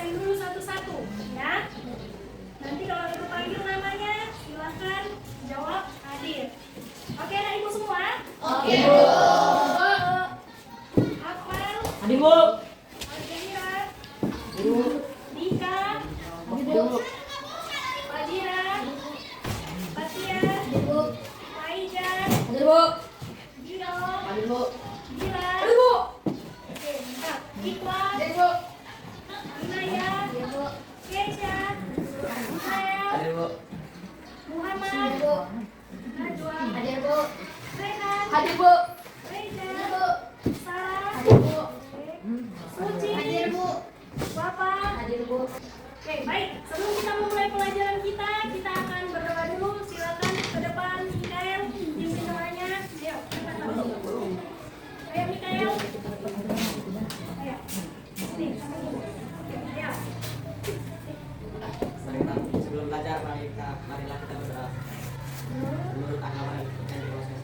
absen dulu satu-satu, ya. Nanti kalau ibu panggil namanya, silahkan jawab hadir. Oke, anak ibu semua? Oke, Bu. Akmal, Hadir, Bu. Aljaira, Bu. Dika, Bu. Fadira, Fatia, Faiza, Hadir, Bu. Gio, Hadir, Bu. Gila, Hadir, Bu. oke, mantap. Iqbal, Hadir, Bu. Inaya, Kesha, Ismail, Hadir, Bu. Muhammad, Najwa, Hadir, Bu. Rehan, Hadir, Bu. Reza, Sarah, Hadir, Bu. Suci, Hadir, Bu. Bapak. Hadir, Bu. Oke, baik. Sebelum kita memulai pelajaran kita akan berdoa dulu. Silakan ke depan, Mikael, pimpin doanya. Ayo, kita tahu. Ayo, Mikael. Ayo. Sini, sama ibu. Ayo. Sebelum belajar, marilah kita berdoa. Menurut agama yang proses.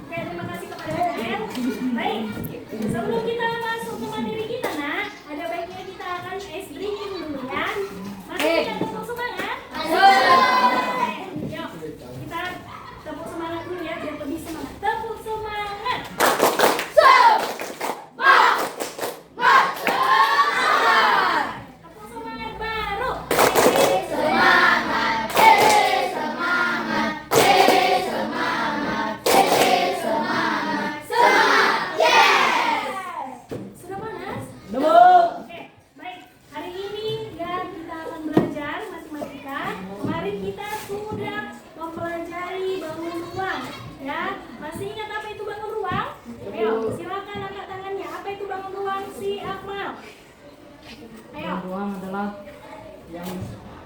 Oke, terima kasih kepada Mikael. Baik. Sebelum kita masuk ke materi kita, nah, ada baiknya kita akan ice drinking dulu ya. Masih kita tepuk semangat? Yuk, kita tepuk semangat dulu ya, biar lebih semangat. Tepuk semangat. Tepuk semangat baru. Sudah panas? Hadir, Bu. Oke, baik. Hari ini ya kita akan belajar matematika. Kemarin kita sudah mempelajari bangun ruang. Ya, masih ingat apa itu bangun ruang? Ayo, silakan angkat tangannya. Apa itu bangun ruang si Akmal? Ayo. Ruang adalah yang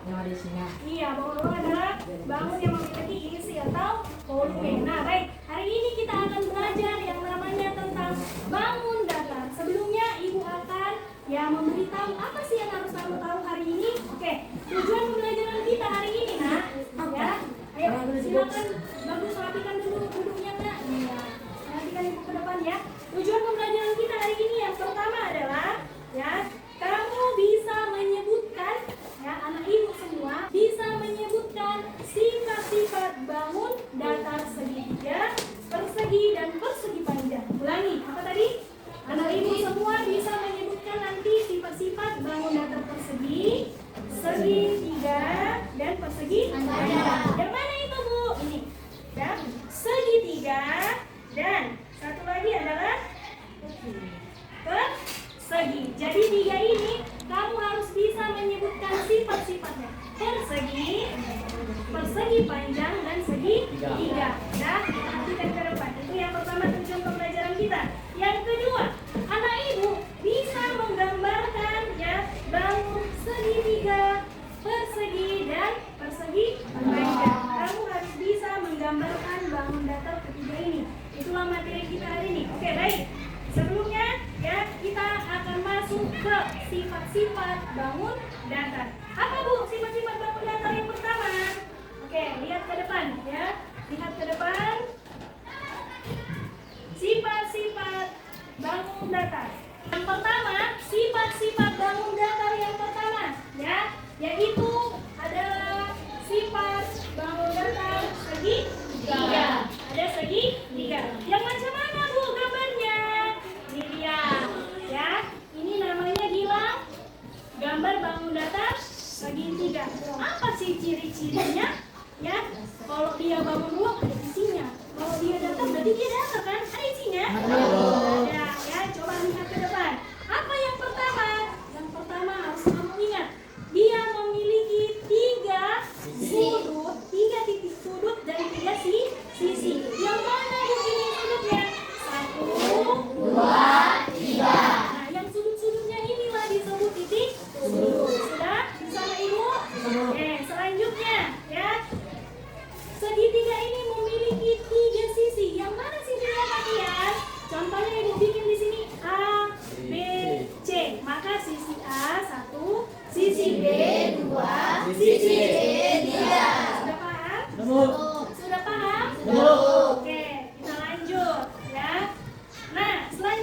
ada isinya. Iya, bangun ruang adalah bangun yang memiliki isi atau volume. Nah, baik. Hari ini kita akan belajar yang namanya tentang bangun datar. Sebelumnya, Ibu akan memberitahu apa sih yang harus kamu tahu hari ini. Oke, tujuan pembelajaran kita hari ini, nak. Ya, ayo silakan bagus rapikan dulu duduknya, nak. Iya, rapikan ibu ke depan ya. Tujuan pembelajaran kita hari ini yang pertama adalah kamu bisa menyebutkan anak ibu semua bisa menyebutkan sifat-sifat bangun datar segitiga, persegi dan persegi panjang. Ulangi, apa tadi? Anak ibu semua bisa menyebutkan nanti sifat-sifat bangun datar persegi, segitiga dan persegi panjang. Yang mana itu, Bu? Ini. Ya, segitiga dan satu lagi adalah persegi. Jadi tiga ini kamu harus bisa menyebutkan sifat-sifatnya. Persegi panjang dan segitiga. Ya, perhatikan ke depan. Itu yang pertama tujuan pembelajaran kita. Yang kedua, anak ibu bisa menggambarkan bangun segitiga, persegi dan persegi panjang. Kamu harus bisa menggambarkan bangun datar ketiga ini. Itulah materi kita hari ini. Oke, baik. Sebelumnya kita akan masuk ke sifat-sifat bangun datar. Apa, Bu, sifat-sifat bangun datar yang pertama? Oke, lihat ke depan ya. Lihat ke depan. Sifat-sifat bangun datar. Yang pertama, sifat-sifat bangun datar yang pertama yaitu adalah sifat bangun datar segitiga. Ada segitiga. Yang macam mana, Bu, gambarnya? Ini dia ya. Ini namanya Gilang. Gambar bangun datar segitiga. Apa sih ciri-cirinya? Ya, kalau dia bangun ruang ada isinya. Kalau dia datar berarti dia datar kan? Ada isinya? Ada ya. Coba lihat ke depan. Apa yang pertama? Yang pertama harus kamu ingat. Dia memiliki tiga sudut, tiga titik sudut dan tiga sisi. Yang mana Bu ini sudutnya? 1, 2, 3. Nah, yang sudut-sudutnya inilah disebut titik sudut. Sudah? Bisa, Ibu? Oke, selanjutnya ya. Segitiga ini memiliki tiga sisi. Yang mana sisinya, kalian? Contohnya Ibu bikin di sini A, B, C. Maka sisi A 1, sisi B 2, sisi C 3. Sudah paham? Sudah paham? Oke, kita lanjut ya. Nah, selanjutnya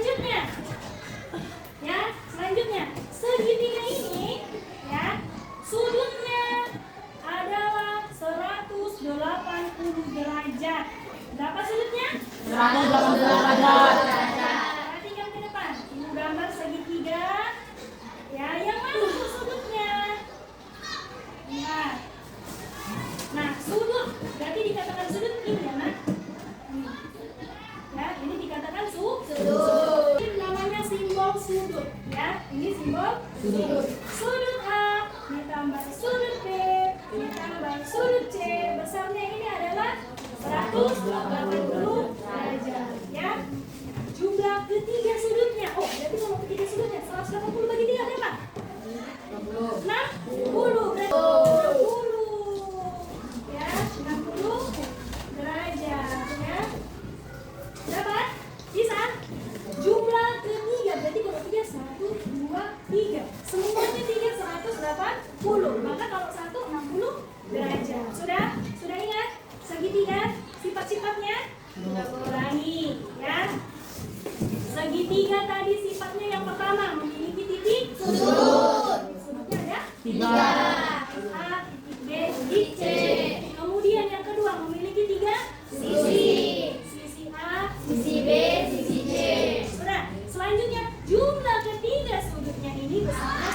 derajat. Perhatikan ke depan. Ibu gambar segitiga. Ya, yang mana tuh sudutnya? Lihat. Nah, sudut. Berarti dikatakan sudut ini ya, nak? Ini. Ya, ini dikatakan sudut. Ini namanya simbol sudut. Ya, ini simbol sudut. Sudut A ditambah sudut B ditambah sudut C. Besarnya ini adalah 180 derajat. Ya. Jumlah ketiga sudutnya. Oh, berarti kalau ketiga sudutnya 180 bagi 3 berapa? 60. Berarti 60. Ya, 60 derajat ya. Dapat? Bisa? Jumlah ketiga berarti kalau 3 1 2 3. Semuanya 3 180. Maka kalau 1 60 derajat. Sudah? Sudah ingat? Segitiga sifat-sifatnya? Ulangi ya. Segitiga tadi sifatnya yang pertama memiliki titik sudut. Sudutnya ada 3. Titik A, titik B, titik C. Kemudian yang kedua memiliki 3 sisi. Sisi A, sisi B, sisi C. Sudah. Selanjutnya jumlah ketiga sudutnya ini besarnya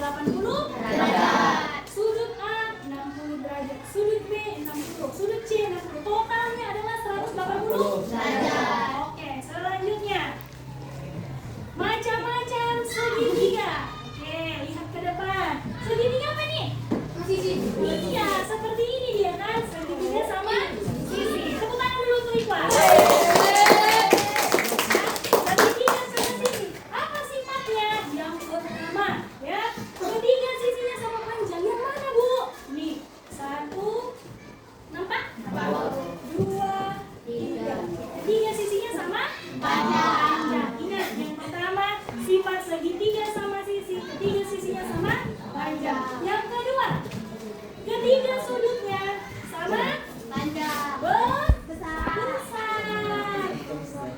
180 derajat. Sudut A 60 derajat, sudut B 60, sudut C 60. Totalnya adalah 180 derajat. Oke, selanjutnya macam-macam segitiga. Oke, lihat ke depan. Segitiga apa nih? Sisi. Iya, seperti ini dia kan. Segitiga sama sisi. Tepuk tangan dulu untuk Ikhwan. Segitiga sama sisi. Apa sifatnya? Yang pertama, ya. Ketiga sisinya sama panjang. Yang mana, Bu? Nih, 1. Nampak? 2, 3. Ketiga sisinya sama panjang. Ingat, yang pertama sifat segitiga sama sisi. Ketiga sisinya sama panjang. Yang kedua, ketiga sudutnya sama panjang. Besar.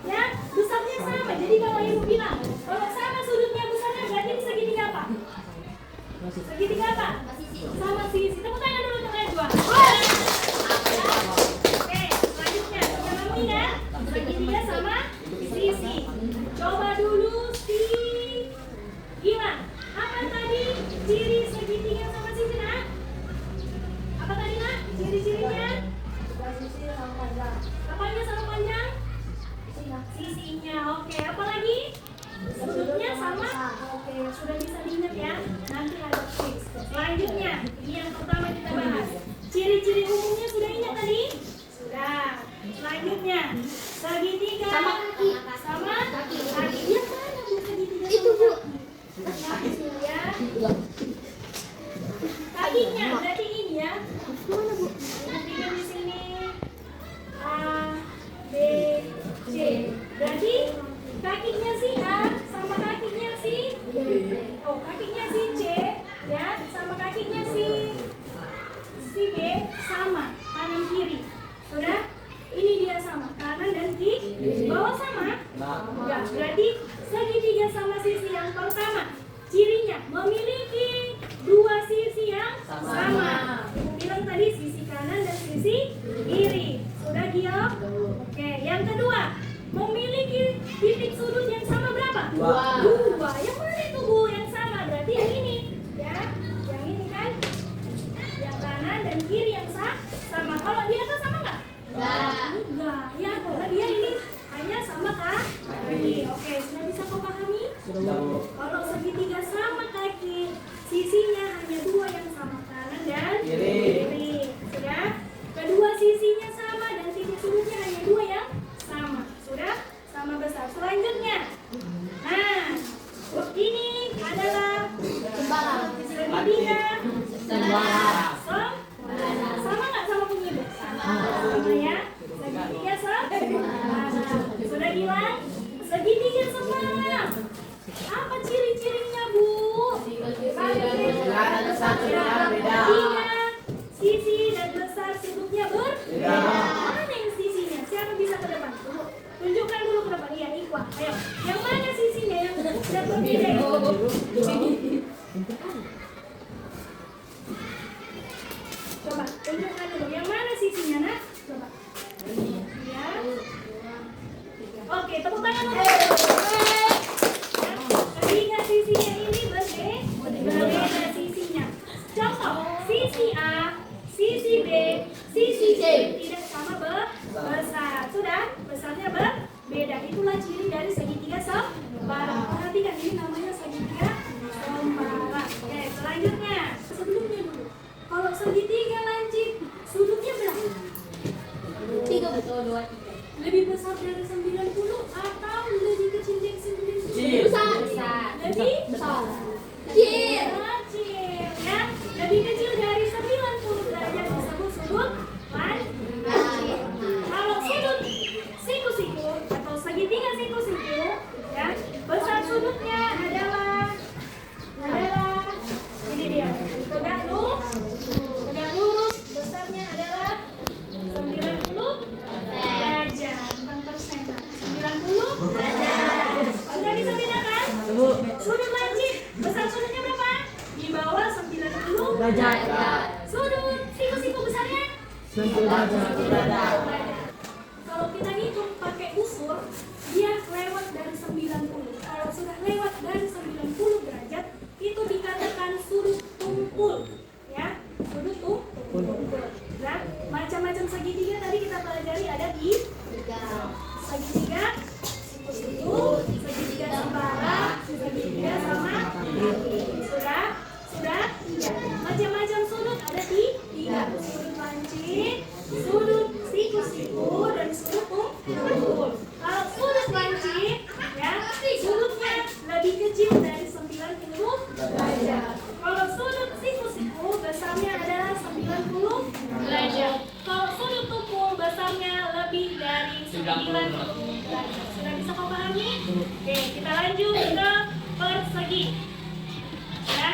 Ya, besarnya sama. Jadi kalau ibu bilang, kalau sama sudutnya besarnya berarti ini segitiga apa? Segitiga apa? Sama sisi. Tepuk tangan dulu untuk Najwa. Oke, selanjutnya jangan ingat segitiga sama sisi. Coba dulu si Gilang. Apa tadi ciri segitiga sama sisi, nak? Apa tadi, nak? Ciri-cirinya? Apanya sama panjang? Sisinya. Oke, apa lagi? Sudutnya sama? Oke, sudah bisa diingat ya. Nanti ada fix. Selanjutnya, ini yang pertama kita bahas. Ciri-ciri umumnya sudah ingat tadi? Sudah. Selanjutnya, segitiga sama kaki. Sama kaki. Yang mana Bu segitiga itu, Bu? Kaki ya. Kakinya berarti ini ya. Mana, Bu? Segitiga di sini. A, B, C. Berarti kakinya si A sama kakinya si B. Oh, kakinya si C ya sama kakinya si B sama kanan kiri. Sudah? Ini dia sama kanan dan kiri. Bawah sama? Ya, berarti segitiga sama sisi yang pertama. Cirinya memiliki dua sisi yang sama. Ibu bilang tadi sisi kanan dan sisi kiri. Sudah, Gio? Oke, yang kedua, memiliki titik sudut yang sama berapa? 2. Yang mana itu, Bu? Yang sama berarti yang ini, ya. Yang ini kan? Yang kanan dan kiri yang sama. Kalau di atas sama nggak? Enggak. Ya, karena dia ini hanya sama kaki. Oke, sudah bisa kau pahami? Kalau segitiga sama kaki, sisinya hanya 2 yang sama, kanan dan kiri. Sudah? Kedua sisinya sama dan titik sudutnya hanya 2 yang sama. Sudah? Sama besar. Selanjutnya, nah, ini adalah segitiga sama nggak sama bunyi, Bu? Sama ya. Segitiga sama. Sudah bilang segitiga semalam. Apa ciri-cirinya, Bu? Tiga sisi dan besar sudutnya berbeda. Mana yang sisinya? Siapa bisa ke depan? Tunjukkan dulu ke depan. Iya, Ikhwan. Ayo. Yang mana sisinya yang berbeda? Coba tunjukkan dulu. Yang mana sisinya, nak? Coba. Ya. Oke, tepuk tangan dulu. Ya, ketiga sisinya ini berbeda sisinya. Contoh, sisi A, sisi B, sisi C tidak sama besar. Sudah, besarnya berbeda. Itulah ciri dari segitiga sembara. Perhatikan, ini namanya segitiga sembara. Oke, selanjutnya. Sebelumnya dulu. Kalau segitiga lancip, sudutnya berapa? 3 betul 2 3. Lebih besar dari 90 atau lebih kecil dari 90? Besar. Lebih Besar. kecil. Kecil, ya. Lebih kecil dari 90 derajat disebut sudut lancip. Kalau sudut siku-siku atau segitiga siku-siku, ya, besar sudutnya adalah ini dia. Tegak lurus, besarnya adalah 90 derajat. 4%. 90 derajat. Sudah bisa bedakan? Sudut lancip, besar sudutnya berapa? Di bawah 90 derajat. Sudut siku-siku besarnya 90 derajat. Kalau kita hitung pakai usur, dia lewat dari 90. Kalau sudah lewat dari 90 derajat, itu dikatakan sudut tumpul. Ya, sudut tumpul. Nah, macam-macam segitiga tadi kita pelajari ada di segitiga siku-siku, segitiga sembara, segitiga sama kaki. Sudah? Ya. Macam-macam sudut ada di 3. Sudut lancip, sudut siku-siku, dan sudut tumpul. Kalau sudut lancip, ya, sudutnya lebih kecil dari 90 derajat. Kalau sudut siku-siku, besarnya adalah 90 derajat. Kalau sudut tumpul, besarnya lebih dari 90 derajat. Sudah bisa kau pahami? Oke, kita lanjut ke persegi. Ya.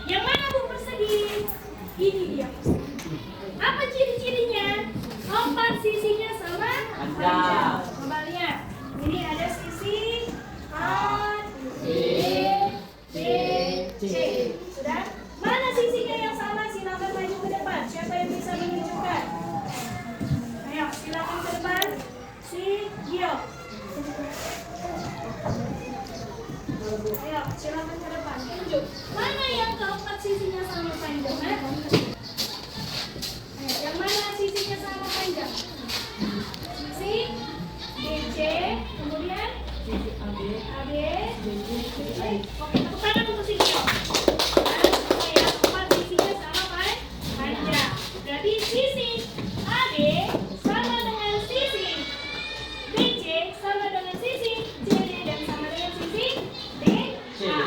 Yang mana Bu persegi? Ini dia persegi. Apa ciri-cirinya? 4 sisinya sama panjang. Kembalinya. Ini ada sisi A, B, C. Sudah? Mana sisinya yang sama? Silakan maju ke depan. Siapa yang bisa menunjukkan? Ayo, silakan ke depan. Si Gio. Ayo, silakan ke depan. Tunjuk. Mana yang keempat sisinya sama panjang? Yang mana sisinya sama panjang? Sisi DC, kemudian AB. Oke, tepuk tangan untuk sisi. Nah, yang empat sisinya sama panjang. Berarti sisi AB sama dengan sisi BC sama dengan sisi CD dan sama dengan sisi DA.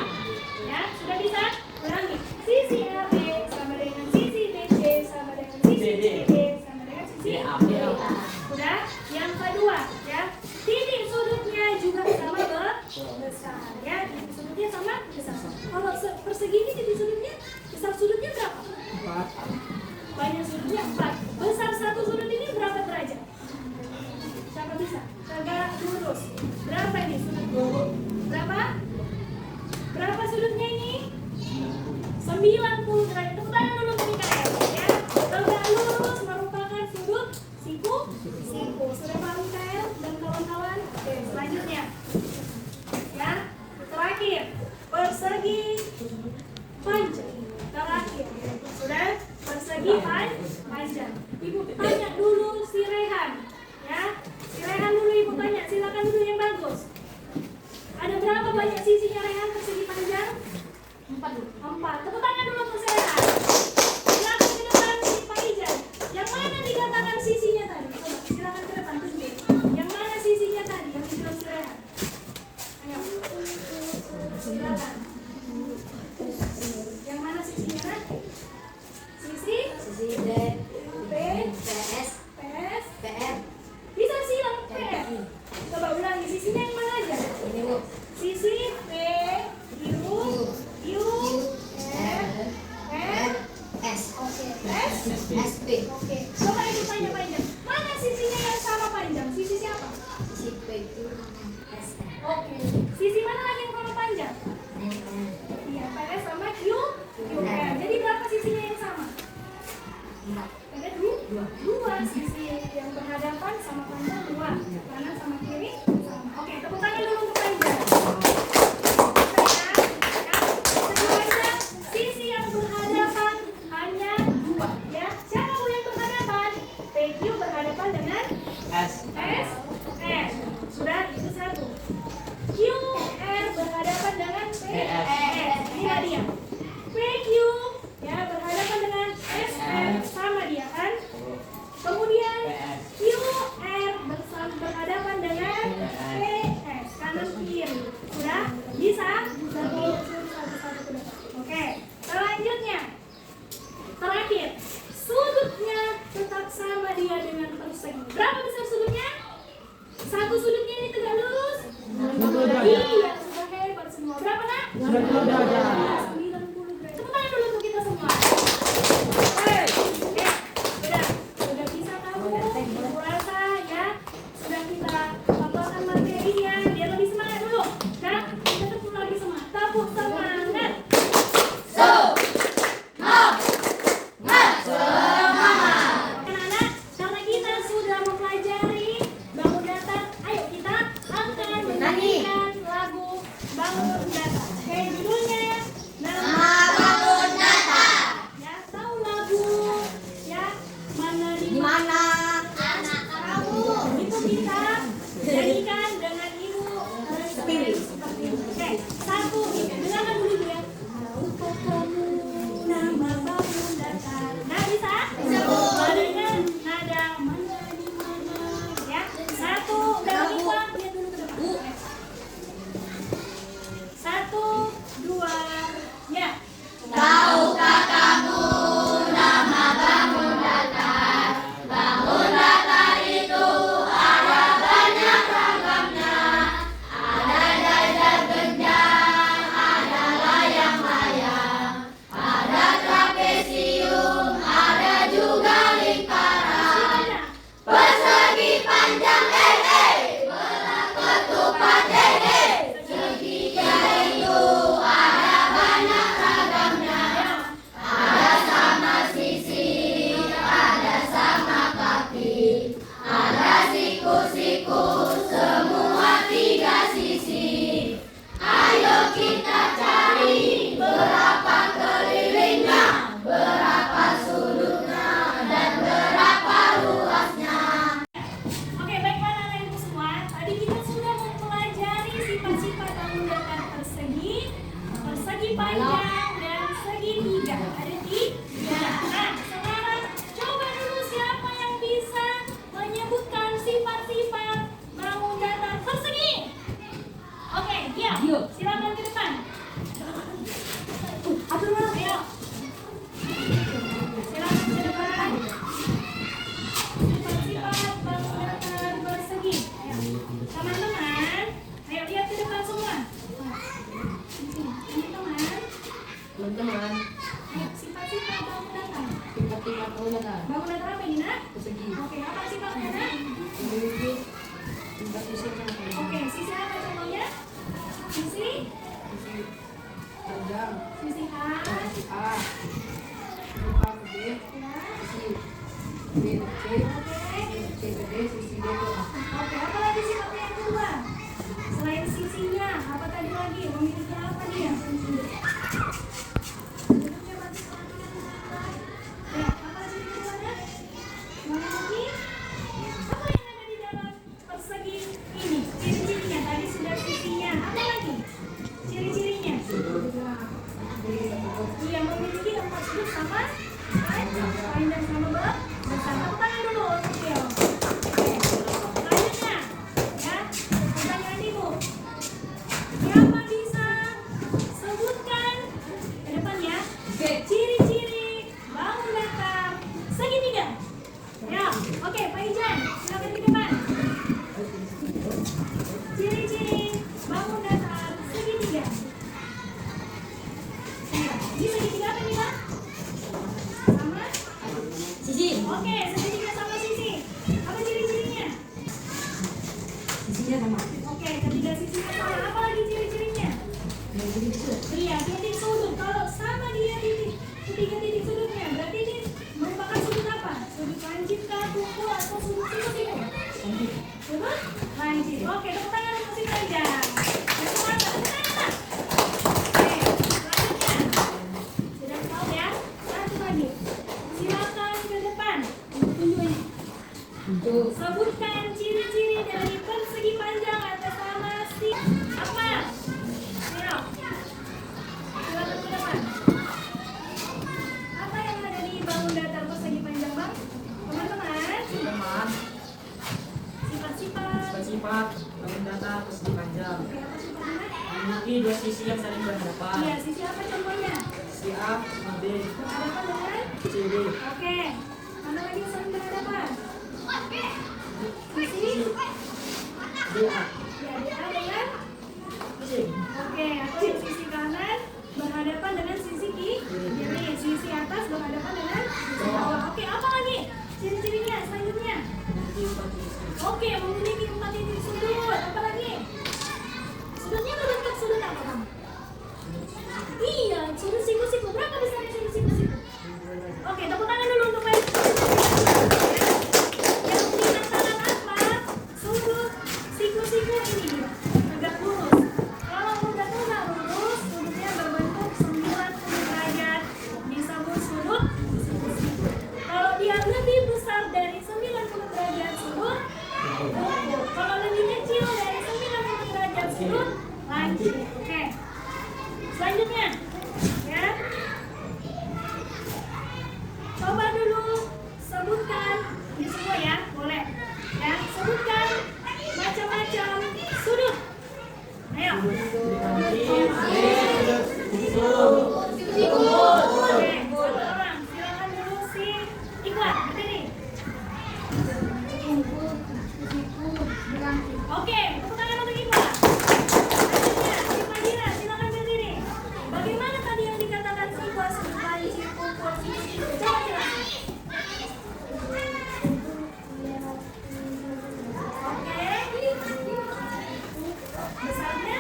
Ya, sudah bisa? Ulangi. Sisi AB sama dengan sisi BC sama dengan sisi CD sama dengan sisi DA. Sudah? Yang kedua, ya. Titik sudutnya juga sama besar, ya. Titik sudutnya sama besar. Kalau persegi ini titik sudutnya, besar sudutnya berapa? 4. Banyak sudutnya 4. Besar satu sudut ini berapa derajat? Siapa bisa? Tegak lurus. Berapa ini sudut? Berapa? Berapa sudutnya ini? 90 derajat. Tepuk tangan dulu untuk Mikael, ya. Tegak lurus merupakan sudut siku. Sudah paham Mikael dan kawan-kawan? Oke, selanjutnya. Ya, terakhir. Persegi panjang. Terakhir. Sudah? Persegi panjang. Ibu tanya dulu si Rehan. Ya, si Rehan dulu ibu tanya. Silakan dulu yang bagus. Ada berapa banyak sisinya Rehan persegi panjang? 4. Tepuk tangan dulu untuk si Rehan. Silakan ke depan si Pak Ijan. Yang mana dikatakan sisinya tadi? Coba, silakan ke depan tunjuk. Yang mana sisinya tadi yang dibilang si Rehan? Ayo. Silakan. Yang mana sisinya nanti? Sisi D, P, PS, PS. PR, Bisa silang PR. Coba ulangi sisinya yang mana aja? ini Bu. Sisi P, U, R, R. S, Oke, S. SP, Oke. Coba ibu tanya panjang. Mana sisinya yang sama panjang? Sisi siapa? si P itu S, Oke. Sisi mana lagi yang sama panjang? Iya, PS sama Q, R. Jadi berapa sisinya yang sama? 4. Ada dua sisi yang berhadapan sama panjang 2. S. S. S. Sudah, itu satu. Q, R berhadapan dengan P, S. S. Ini hadiah. P, Q ya berhadapan dengan S, R sama dia kan? Kemudian PS. Q, R berhadapan dengan P, S kanan kiri. Sudah? Bisa? Satu ke depan. Oke. Selanjutnya. Terakhir. Sudutnya tetap sama dia dengan persegi. Berapa besar sudutnya? Satu sudutnya ini tegak lurus. Iya, sudah hebat semua. Berapa nak? 90 derajat. 90 derajat. Tepuk tangan dulu untuk kita semua. Oke, sudah bisa kamu puasa ya. Sudah kita paparkan materinya. Biar lebih semangat dulu. Nah, kita tepuk lagi semangat. Tepuk semangat. Anak-anak, karena kita sudah mempelajari bangun datar, ayo kita akan menyanyikan lagu bangun datar. Oke, judulnya Nama Bangun Datar. Ya, tahu lagu ya mana di mana anak kamu itu kita nyanyikan dengan ibu seperti itu. Oke, satu dengarkan dulu Ibu ya. Tahukah kamu nama bangun datar? Nah, bisa? Dengan nada mana di mana ya. Satu, udah ikhlas lihat dulu ke depan. Satu, dua, ya. Tahukah kamu nama bangun datar? Bangun datar itu ada banyak ragamnya. Ada jajar genjang, ada layang-layang, ada trapesium, ada juga lingkaran. Persegi panjang belah ketupat segitiga itu ada banyak ragamnya. Ada sama sisi, ada sama kaki, ada siku-siku, semua tiga sisi. Ayo kita cari berapa kelilingnya, berapa sudutnya, dan berapa luasnya. Oke, baiklah anak-anak ibu semua. Tadi kita sudah mempelajari sifat-sifat bangun datar persegi, persegi panjang, dan segitiga. Ada tiga. Nah, sekarang coba dulu siapa yang bisa menyebutkan sifat-sifat bangun datar persegi. Oke, ya. Silakan ke depan. Atur dulu, ayo. Silakan ke depan. Sifat-sifat bangun datar persegi. Ayo. Teman-teman, ayo lihat ke depan semua. Teman-teman, Teman-teman, ayo sifat-sifat bangun datar. sifat-sifat bangun datar. Bangun datar apa ini, Nak? Persegi. Oke, apa sifatnya, Nak? Memiliki 4 sisi yang Oke, sisi apa contohnya? Sisi? Sisi panjang, Sisi A. sisi A, sisi A ke B, Ya. sisi B ke C, Oke. C ke D, sisi D ke A. Oke, apa lagi sifatnya yang kedua? Selain sisinya, apa tadi lagi? Memiliki apa dia? Bentuknya masih sama dengan datar. Ya, apa lagi yang keduanya? Memiliki apa yang ada di dalam persegi ini? Ciri-cirinya tadi sudah sisinya. Apa lagi? Ciri-cirinya? Iya, memiliki 4 sudut sama panjang sama besar. Tepuk tangan dulu untuk dia. Oke, selanjutnya ya, pertanyaan ibu. Siapa bisa sebutkan ke depan ya ciri-ciri bangun datar segitiga? Ya, oke Pak Ijan, silakan ke depan. Ciri-ciri bangun datar segitiga. Iya, ini segitiga apa nih Pak? Sama? Sisi. Oke, segitiga sama sisi. Apa ciri-cirinya? Sisinya sama. Oke, ketiga sisinya sama. Apa lagi ciri-cirinya? Yang jadi itu. Iya, titik sudut. Kalau sama dia titik, ketiga titik sudutnya, berarti ini merupakan sudut apa? Sudut lancip kah, kuku, atau sudut siku-siku? Sudut lancip. Oke, tepuk tangan untuk si Panjang. Yang semangat, tepuk tangan. Oke, selanjutnya. Sudah tahu ya? Satu lagi. Silakan ke depan. Tunjuk ini. Sebutkan ciri-ciri dari persegi panjang atas nama si apa? Ayo. Silakan ke depan. Apa yang ada di bangun datar persegi panjang, Bang? Teman-teman. Teman, Sifat-sifat. sifat bangun datar persegi panjang. Oke, apa sifatnya? Memiliki dua sisi yang saling berhadapan. Iya, sisi apa contohnya? Si A, si B, Berhadapan dengan? si B. Oke. Mana lagi yang saling berhadapan? Sisi? D, A. Ya, dia dengan? C. Oke, atau sisi kanan berhadapan dengan sisi kiri. Sisi atas berhadapan dengan sisi bawah. Oke, apa lagi? Ciri-cirinya selanjutnya. Memiliki empat sisi. Oke, memiliki 4 titik sudut. Apa lagi? Sudutnya berbentuk sudut apa, Bang? Iya, sudut siku-siku. Berapa besarnya sudut siku-siku? Oke, tepuk tangan dulu untuk Pak. Yang dikatakan apa? Sudut siku-siku ini tegak lurus. Kalau udah tegak lurus, sudutnya berbentuk 90 derajat. Disebut sudut siku-siku. Kalau dia lebih besar dari 90 derajat sudut, bungkuk. Kalau lebih kecil dari 90 derajat sudut, lancip. Oke. Selanjutnya, ya. Coba dulu sebutkan ini semua ya, boleh. Ya, sebutkan macam-macam sudut. Ayo. Oke, satu orang. Silakan dulu si Iqbal. Berdiri. Oke, tepuk tangan untuk Iqbal. Selanjutnya, si Fadila, silakan berdiri. Bagaimana tadi yang dikatakan sifat, siku, pukul, siku? Coba jelaskan. Oke. Besarnya?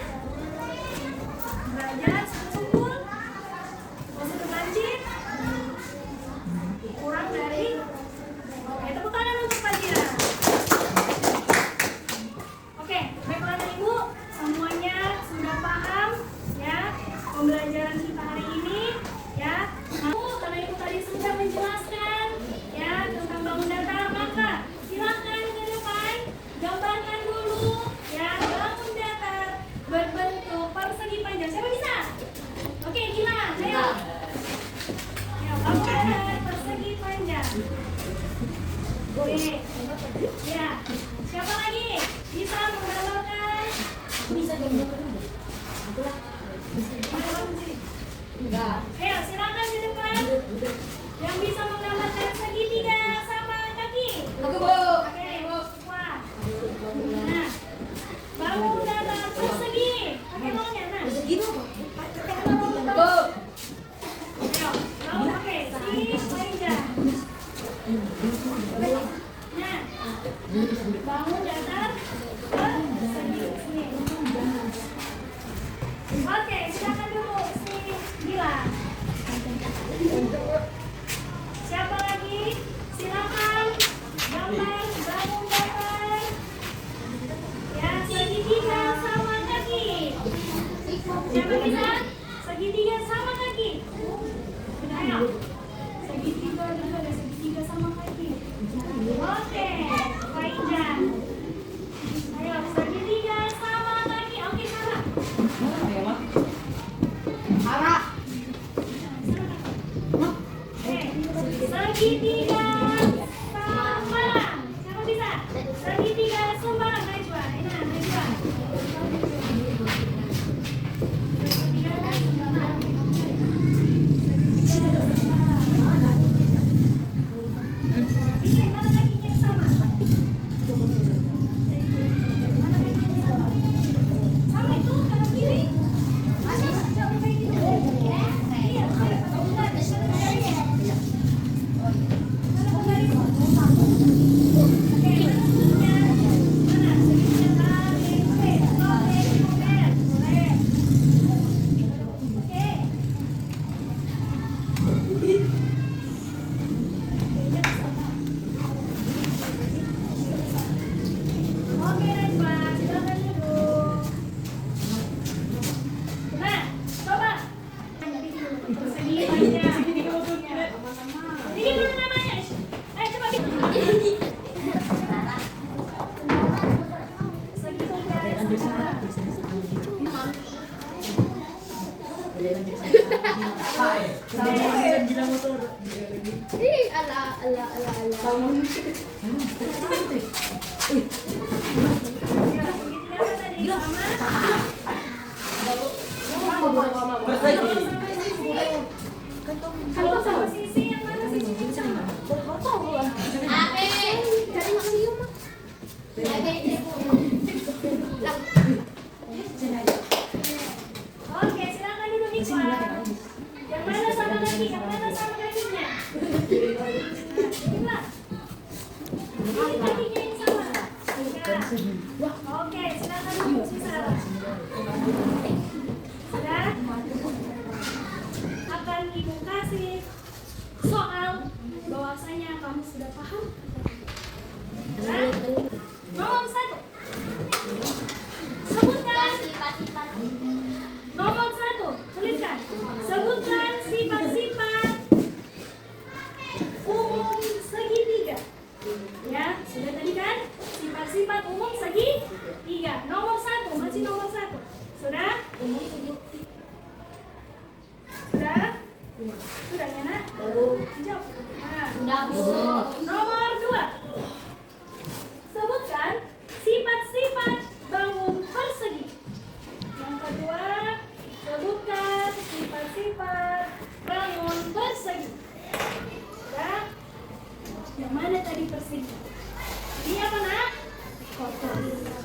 Derajat, pukul, sudut lancip, kurang dari. Oke, tepuk tangan untuk Fadila. Oke, baiklah dan Ibu, semuanya sudah paham ya pembelajaran kita hari ini ya. Karena Ibu tadi sudah menjelaskan ya tentang bangun datar, maka silakan ke depan gambarkan dulu ya bangun datar berbentuk persegi panjang. Siapa bisa? Oke, Gila, ayo. Ya, bangun datar persegi panjang. Oke. Ya, siapa lagi bisa menggambarkan? Bisa gambarkan ada? Enggak. Ayo, silakan di depan. Yang bisa menggambarkan segitiga sama kaki. Aku Bu. Oke, wah. Nah, bangun datar persegi. Pakai nolnya, nah. Segitu. Pakai nol. Bu. Ayo, bangun. Oke, si panjang. Nah, bangun datar persegi. Sini. Oke, silakan dulu si Gila. Siapa lagi? Silakan gambar bangun datar. Ya, segitiga sama kaki. Siapa bisa? Segitiga sama kaki. Ayo. Segitiga dulu ada segitiga sama kaki. Oke, panjang. Ayo, segitiga sama kaki. Oke, Sarah. Arah. Oke, segitiga sama. Gila motor. Ih, ala. Bangun. Persegi. Kalau sama sisi yang mana sisi? Ape, dari makan yuk mah. Oke, silakan duduk di kelas. Yang mana sama kaki? Yang mana sama kakinya? Nah, ini kakinya yang sama. Ya. Oke, silakan duduk si Sarah. Sudah? Akan Ibu kasih soal bahwasanya kamu sudah paham. Nah, nomor 1. Sebutkan nomor 1. Tuliskan. Sebutkan sifat-sifat umum segitiga. Ya, sudah tadi kan? Sifat-sifat umum segitiga. Nomor 1, masih nomor 1. Sudah? Sudah? Sudah ya, Nak? Jawab. Nah, nomor 2. Sebutkan sifat-sifat bangun persegi. Yang kedua, sebutkan sifat-sifat bangun persegi. Sudah? Yang mana tadi persegi? Ini apa, Nak?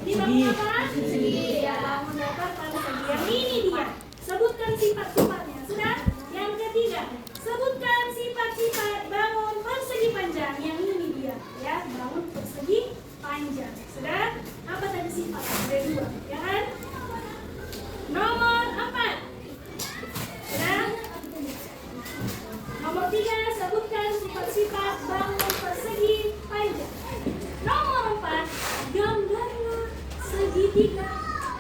Ini bangun apa? Persegi. Ya, bangun datar persegi. Yang ini dia. Sebutkan sifat-sifatnya. Sudah? Yang ketiga, sebutkan sifat-sifat bangun persegi panjang. Yang ini dia, ya, bangun persegi panjang. Sudah? Apa tadi sifat? Ada 2, ya kan? Nomor 4. Sudah? Nomor 3, sebutkan sifat-sifat bangun persegi panjang. Nomor 4, gambarnya segitiga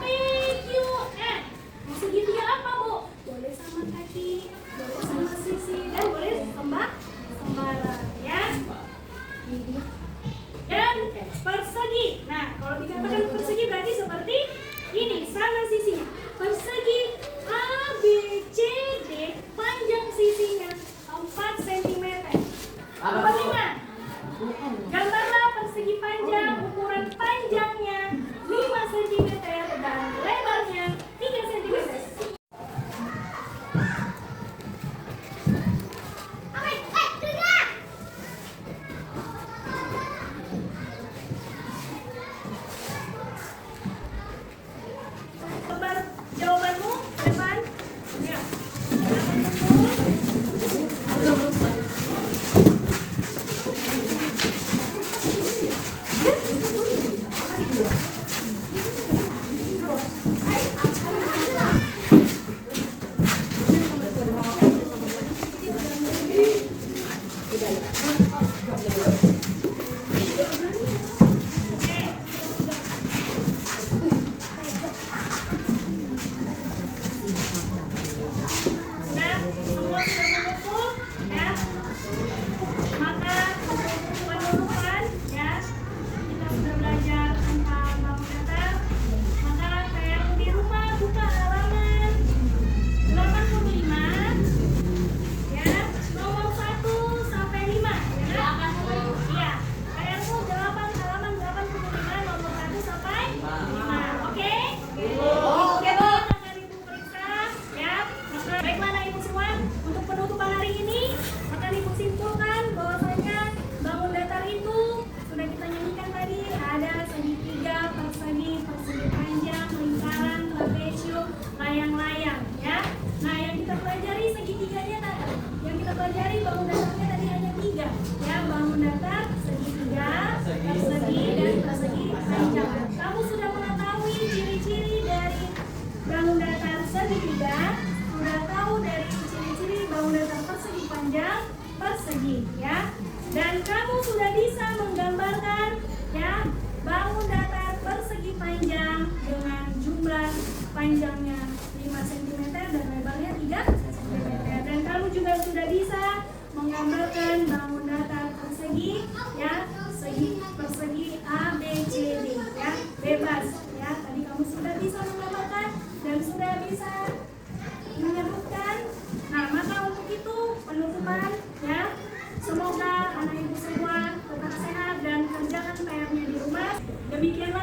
PQN. Mau segitiga apa, Bu? Boleh sama kaki, boleh sama sisi, dan boleh sembarang, ya. Dan persegi. Nah, kalau dikatakan persegi berarti seperti ini, sama sisinya. Persegi ABCD, panjang sisinya 4 cm. Apa 5? Gambarlah persegi panjang, ukuran panjangnya 5 cm dan lebarnya 3 cm. Gambar jawabanmu depan. Ya. Nah, semua sudah mengumpul, ya. Maka penutupan, ya. Kita sudah belajar tentang bangun datar. Maka yang di rumah buka halaman 85, ya. Nomor 1 sampai 5, ya. Iya. Kayakmu 8 halaman 85 nomor 1 sampai 5. Oke? Oke, Bu. Akan Ibu periksa, ya. Baiklah, anak Ibu semua, untuk penutupan hari ini akan Ibu simpulkan bahwasanya bangun datar itu sudah kita nyanyikan tadi, ada segitiga, persegi, persegi panjang, lingkaran, trapesium, layang-layang, ya. Nah, yang kita pelajari segitiganya tadi, yang kita pelajari bangun datarnya tadi hanya 3, ya. Bangun datar, segitiga, persegi, dan persegi panjang. Kamu sudah mengetahui ciri-ciri dari bangun datar segitiga, sudah tahu dari ciri-ciri bangun datar persegi panjang, persegi, ya. Dan kamu sudah bisa menggambarkan, ya, bangun datar persegi panjang dengan jumlah panjangnya 5 cm dan lebarnya 3 cm. Dan kamu juga sudah bisa menggambarkan bangun datar persegi, ya, persegi A, B, C, D, ya, bebas, ya. Tadi kamu sudah bisa menggambarkan dan sudah bisa menyebutkan. Nah, Demikianlah